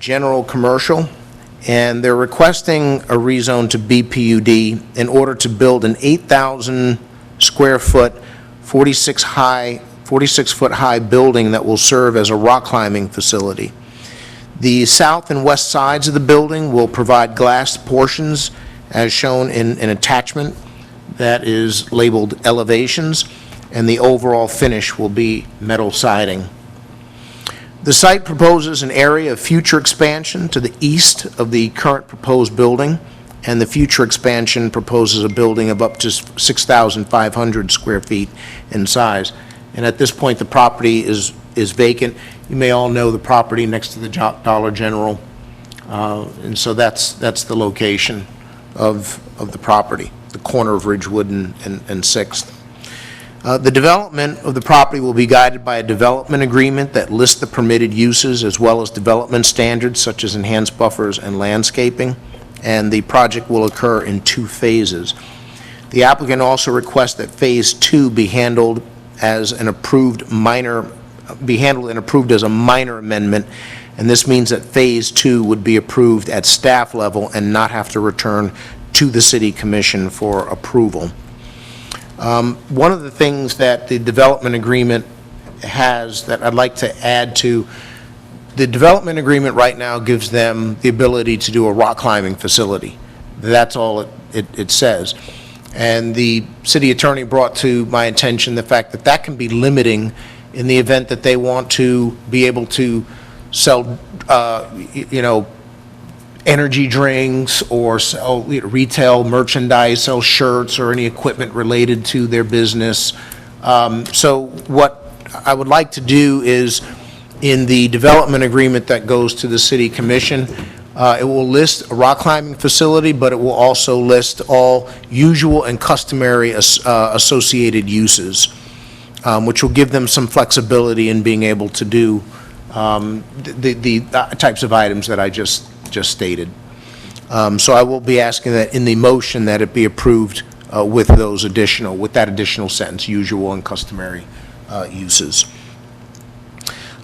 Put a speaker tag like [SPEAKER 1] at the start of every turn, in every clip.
[SPEAKER 1] general commercial, and they're requesting a rezone to BPUD in order to build an 8,000 square foot, 46-foot high building that will serve as a rock climbing facility. The south and west sides of the building will provide glassed portions as shown in an attachment that is labeled elevations, and the overall finish will be metal siding. The site proposes an area of future expansion to the east of the current proposed building, and the future expansion proposes a building of up to 6,500 square feet in size. And at this point, the property is vacant. You may all know the property next to the Dollar General, and so that's the location of the property, the corner of Ridgewood and 6th. The development of the property will be guided by a development agreement that lists the permitted uses as well as development standards such as enhanced buffers and landscaping, and the project will occur in 2 phases. The applicant also requests that Phase 2 be handled as an approved minor, as a minor amendment, and this means that Phase 2 would be approved at staff level and not have to return to the City Commission for approval. One of the things that the development agreement has that I'd like to add to, the development agreement right now gives them the ability to do a rock climbing facility. That's all it says. And the city attorney brought to my attention the fact that that can be limiting in the event that they want to be able to sell, energy drinks or sell retail merchandise, sell shirts or any equipment related to their business. So what I would like to do is, in the development agreement that goes to the City Commission, it will list a rock climbing facility, but it will also list all usual and customary associated uses, which will give them some flexibility in being able to do the types of items that I just stated. So I will be asking that in the motion that it be approved with that additional sentence, usual and customary uses.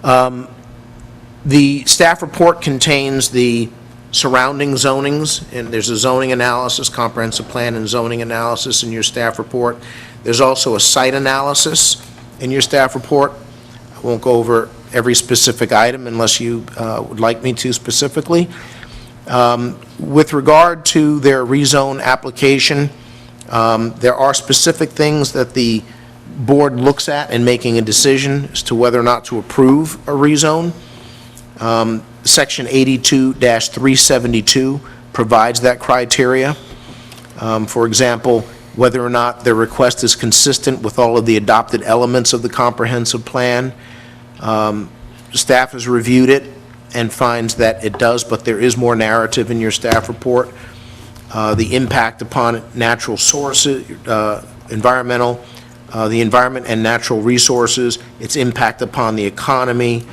[SPEAKER 1] The staff report contains the surrounding zonings, and there's a zoning analysis, comprehensive plan and zoning analysis in your staff report. There's also a site analysis in your staff report. I won't go over every specific item unless you would like me to specifically. With regard to their rezone application, there are specific things that the board looks at in making a decision as to whether or not to approve a rezone. Section 82-372 provides that criteria. For example, whether or not their request is consistent with all of the adopted elements of the comprehensive plan. Staff has reviewed it and finds that it does, but there is more narrative in your staff report. The impact upon natural sources, environmental, the environment and natural resources, its impact upon the economy,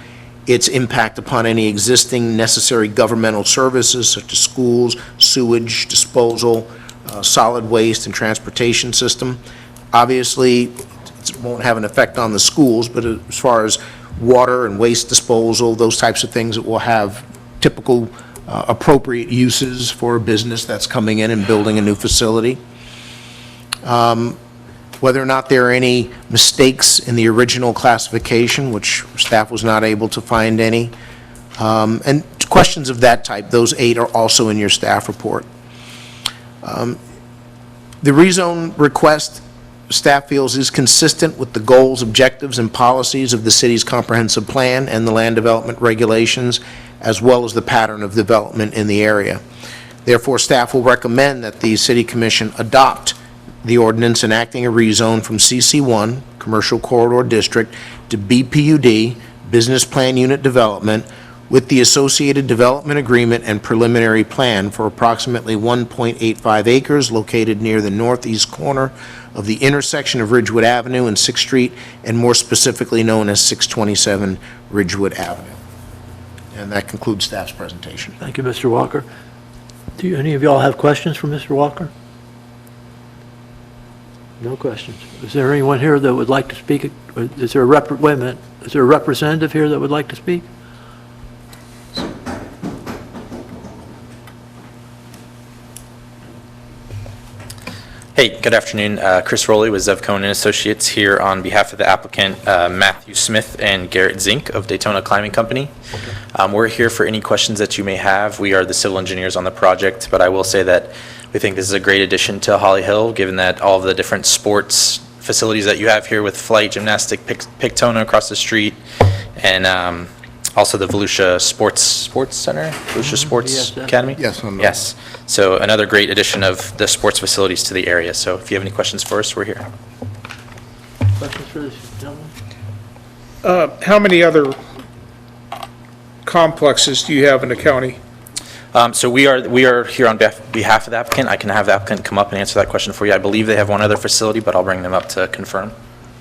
[SPEAKER 1] its impact upon any existing necessary governmental services such as schools, sewage, disposal, solid waste and transportation system. Obviously, it won't have an effect on the schools, but as far as water and waste disposal, those types of things, it will have typical appropriate uses for a business that's coming in and building a new facility. Whether or not there are any mistakes in the original classification, which staff was not able to find any, and questions of that type, those 8 are also in your staff report. The rezone request, staff feels, is consistent with the goals, objectives, and policies of the city's comprehensive plan and the land development regulations, as well as the pattern of development in the area. Therefore, staff will recommend that the City Commission adopt the ordinance enacting a rezone from CC1, Commercial Corridor District, to BPUD, Business Plan Unit Development, with the associated development agreement and preliminary plan for approximately 1.85 acres located near the northeast corner of the intersection of Ridgewood Avenue and 6th Street, and more specifically known as 627 Ridgewood Avenue. And that concludes staff's presentation.
[SPEAKER 2] Thank you, Mr. Walker. Do any of y'all have questions for Mr. Walker? No questions. Is there anyone here that would like to speak? Is there a wait a minute. Is there a representative here that would like to speak?
[SPEAKER 3] Hey, good afternoon. Chris Rowley with Zev Cohen and Associates here on behalf of the applicant Matthew Smith and Garrett Zink of Daytona Climbing Company. We're here for any questions that you may have. We are the civil engineers on the project, but I will say that we think this is a great addition to Holly Hill, given that all of the different sports facilities that you have here with flight, gymnastic, Pictona across the street, and also the Volusia Sports Center, Volusia Sports
[SPEAKER 2] Yes,
[SPEAKER 3] Academy?
[SPEAKER 1] Yes, I'm-
[SPEAKER 3] Yes. So another great addition of the sports facilities to the area. So if you have any questions for us, we're here.
[SPEAKER 2] Questions for this gentleman?
[SPEAKER 4] How many other complexes do you have in the county?
[SPEAKER 3] So we are here on behalf of the applicant. I can have the applicant come up and answer that question for you. I believe they have one other facility, but I'll bring them up to confirm.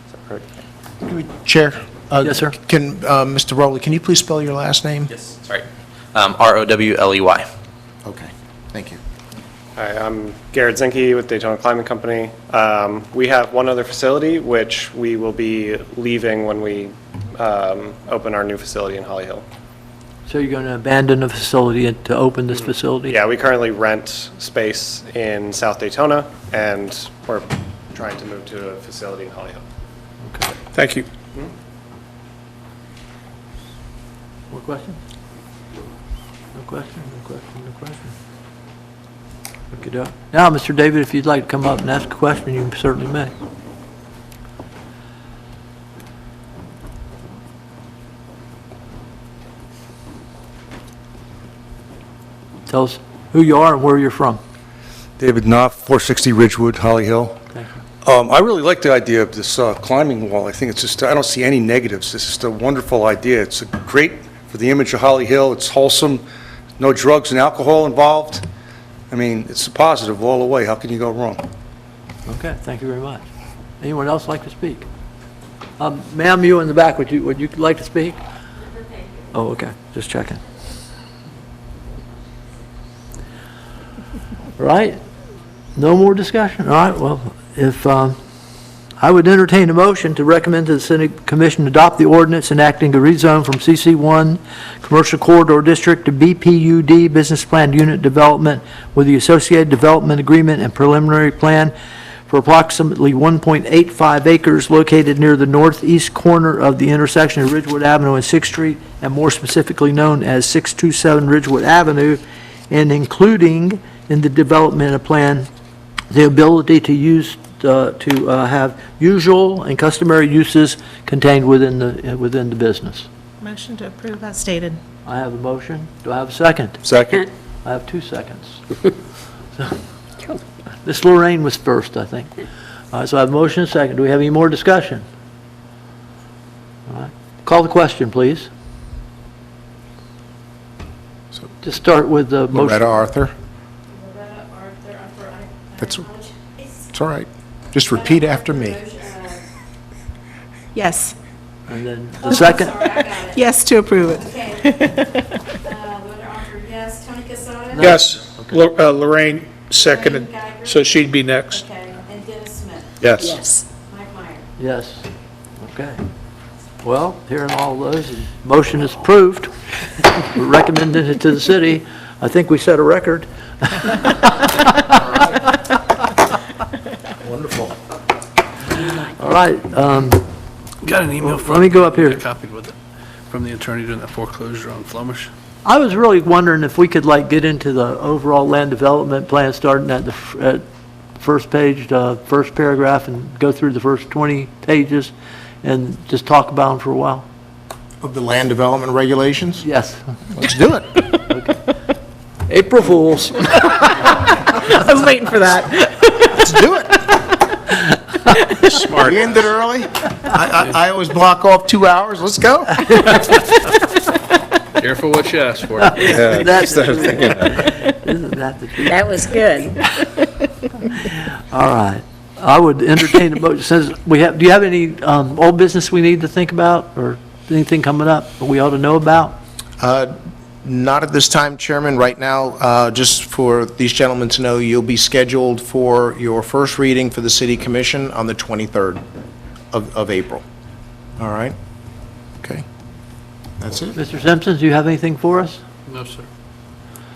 [SPEAKER 3] Is that correct?
[SPEAKER 1] Chair?
[SPEAKER 2] Yes, sir.
[SPEAKER 1] Can, Mr. Rowley, can you please spell your last name?
[SPEAKER 3] Yes. Sorry. Rowley.
[SPEAKER 1] Okay, thank you.
[SPEAKER 5] Hi, I'm Garrett Zinke with Daytona Climbing Company. We have one other facility, which we will be leaving when we open our new facility in Holly Hill.
[SPEAKER 2] So you're going to abandon the facility and to open this facility?
[SPEAKER 5] Yeah, we currently rent space in South Daytona, and we're trying to move to a facility in Holly Hill.
[SPEAKER 4] Thank you.
[SPEAKER 2] More questions? No question, no question, no question. Okey-doke. Now, Mr. David, if you'd like to come up and ask a question, you certainly may. Tell us who you are and where you're from.
[SPEAKER 6] David Knopf, 460 Ridgewood, Holly Hill.
[SPEAKER 2] Thank you.
[SPEAKER 6] I really like the idea of this climbing wall. I think it's just, I don't see any negatives. It's just a wonderful idea. It's great for the image of Holly Hill. It's wholesome, no drugs and alcohol involved. I mean, it's a positive all the way. How can you go wrong?
[SPEAKER 2] Okay, thank you very much. Anyone else like to speak? Ma'am, you in the back, would you like to speak? Oh, okay, just checking. All right, no more discussion? All right, well, if, I would entertain a motion to recommend to the City Commission adopt the ordinance enacting a rezone from CC1 Commercial Corridor District to BPUD Business Plan Unit Development with the associated development agreement and preliminary plan for approximately 1.85 acres located near the northeast corner of the intersection of Ridgewood Avenue and 6th Street, and more specifically known as 627 Ridgewood Avenue, and including in the development plan the ability to use have usual and customary uses contained within the business.
[SPEAKER 7] Motion to approve as stated.
[SPEAKER 2] I have a motion. Do I have a second?
[SPEAKER 6] Second?
[SPEAKER 2] I have 2 seconds. So, Ms. Lorraine was first, I think. All right, so I have a motion and a second. Do we have any more discussion? All right. Call the question, please. Just start with the motion.
[SPEAKER 1] Loretta Arthur?
[SPEAKER 8] Loretta Arthur,
[SPEAKER 1] That's- It's all right. Just repeat after me.
[SPEAKER 7] Yes.
[SPEAKER 2] And then the second.
[SPEAKER 8] Sorry, I got it.
[SPEAKER 7] Yes to approve it.
[SPEAKER 8] Okay. Loretta Arthur, yes. Tony Casada?
[SPEAKER 4] Yes, Lorraine seconded, so she'd be next.
[SPEAKER 8] Okay. And Dennis Smith?
[SPEAKER 4] Yes.
[SPEAKER 8] Mike Meyer?
[SPEAKER 2] Yes. Okay. Well, hearing all those, the motion is approved. We're recommending it to the city. I think we set a record.
[SPEAKER 1] Wonderful.
[SPEAKER 2] All right,
[SPEAKER 9] Got an email from...
[SPEAKER 2] let me go up here.
[SPEAKER 9] I copied with it, from the attorney doing the foreclosure on Flemish.
[SPEAKER 2] I was really wondering if we could get into the overall land development plan, starting at the first page, first paragraph, and go through the first 20 pages, and just talk about them for a while.
[SPEAKER 1] Of the land development regulations?
[SPEAKER 2] Yes.
[SPEAKER 1] Let's do it.
[SPEAKER 2] April Fools.
[SPEAKER 7] I was waiting for that.
[SPEAKER 1] Let's do it. Smart. We ended early. I always block off 2 hours. Let's go.
[SPEAKER 9] Careful what you ask for.
[SPEAKER 2] Isn't that the truth?
[SPEAKER 10] That was good.
[SPEAKER 2] All right. I would entertain a motion, since do you have any old business we need to think about, or anything coming up that we ought to know about?
[SPEAKER 1] Not at this time, Chairman. Right now, just for these gentlemen to know, you'll be scheduled for your first reading for the City Commission on the 23rd of April. All right? Okay. That's it.
[SPEAKER 2] Mr. Simpson, do you have anything for us?
[SPEAKER 9] No, sir.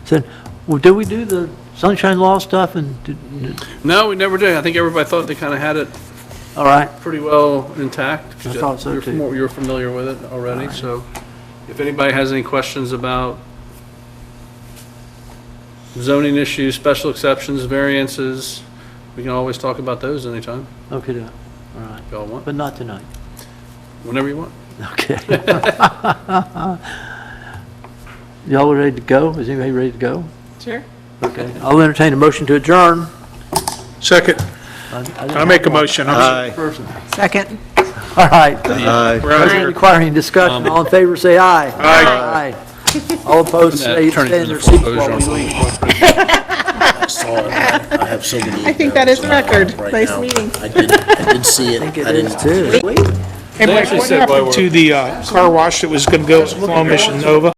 [SPEAKER 2] Said, Well, did we do the sunshine law stuff and,
[SPEAKER 9] No, we never did. I think everybody thought they kind of had it
[SPEAKER 2] all right,
[SPEAKER 9] pretty well intact.
[SPEAKER 2] I thought so, too.
[SPEAKER 9] You're familiar with it already, so if anybody has any questions about zoning issues, special exceptions, variances, we can always talk about those anytime,
[SPEAKER 2] okay, all right,
[SPEAKER 9] if y'all want,
[SPEAKER 2] but not tonight.
[SPEAKER 9] whenever you want.
[SPEAKER 2] Okay. Y'all ready to go? Is anybody ready to go?
[SPEAKER 7] Sure.
[SPEAKER 2] Okay, I'll entertain a motion to adjourn.
[SPEAKER 4] Second. I make a motion.
[SPEAKER 7] Second.
[SPEAKER 2] All right.
[SPEAKER 4] Roger.
[SPEAKER 2] Requiring discussion, all in favor, say aye. Aye. All opposed, say
[SPEAKER 9] Turn it
[SPEAKER 2] stand
[SPEAKER 9] into
[SPEAKER 2] their seats
[SPEAKER 9] foreclosure
[SPEAKER 2] while
[SPEAKER 9] on
[SPEAKER 2] we leave.
[SPEAKER 1] I saw it. I have so many.
[SPEAKER 7] I think that is
[SPEAKER 1] emails
[SPEAKER 7] record.
[SPEAKER 1] right
[SPEAKER 7] Nice
[SPEAKER 1] now.
[SPEAKER 7] meeting.
[SPEAKER 1] I did see it.
[SPEAKER 2] I think it
[SPEAKER 1] I
[SPEAKER 2] is
[SPEAKER 1] didn't-
[SPEAKER 2] too.
[SPEAKER 4] Hey, Mike,
[SPEAKER 9] actually
[SPEAKER 4] what
[SPEAKER 9] said while
[SPEAKER 4] happened
[SPEAKER 9] we're-
[SPEAKER 4] to the car wash that was going to go with Flemish and Nova?